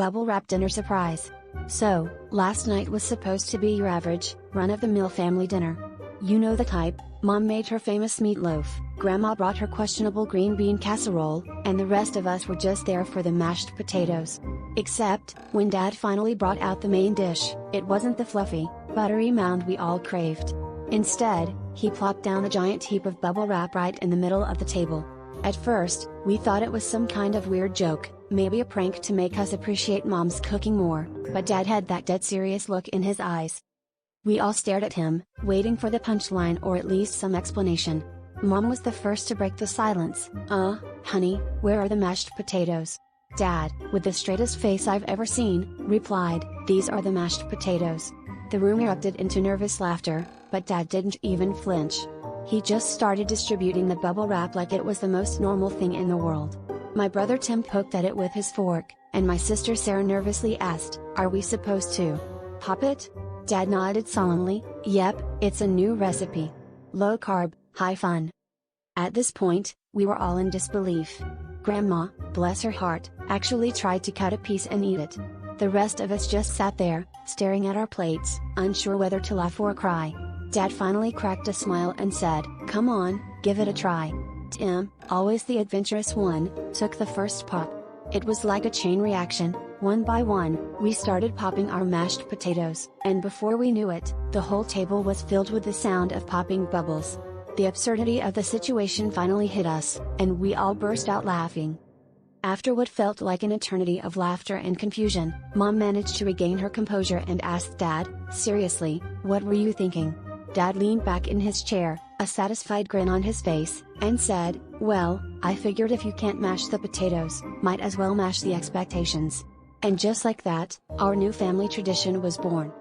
bubble wrap dinner surprise. So, last night was supposed to be your average, run-of-the-mill family dinner. You know the type. Mom made her famous meatloaf, Grandma brought her questionable green bean casserole, and the rest of us were just there for the mashed potatoes. Except, when Dad finally brought out the main dish, it wasn't the fluffy, buttery mound we all craved. Instead, he plopped down a giant heap of bubble wrap right in the middle of the table. At first, we thought it was some kind of weird joke, maybe a prank to make us appreciate Mom's cooking more, but Dad had that dead serious look in his eyes. We all stared at him, waiting for the punchline or at least some explanation. Mom was the first to break the silence. Honey, where are the mashed potatoes?" Dad, with the straightest face I've ever seen, replied, "These are the mashed potatoes." The room erupted into nervous laughter, but Dad didn't even flinch. He just started distributing the bubble wrap like it was the most normal thing in the world. My brother Tim poked at it with his fork, and my sister Sarah nervously asked, "Are we supposed to pop it?" Dad nodded solemnly, "Yep, it's a new recipe. Low carb, high fun." At this point, we were all in disbelief. Grandma, bless her heart, actually tried to cut a piece and eat it. The rest of us just sat there, staring at our plates, unsure whether to laugh or cry. Dad finally cracked a smile and said, "Come on, give it a try." Tim, always the adventurous one, took the first pop. It was like a chain reaction. One by one, we started popping our mashed potatoes, and before we knew it, the whole table was filled with the sound of popping bubbles. The absurdity of the situation finally hit us, and we all burst out laughing. After what felt like an eternity of laughter and confusion, Mom managed to regain her composure and asked Dad, "Seriously, what were you thinking?" Dad leaned back in his chair, a satisfied grin on his face, and said, "Well, I figured if you can't mash the potatoes, might as well mash the expectations." And just like that, our new family tradition was born.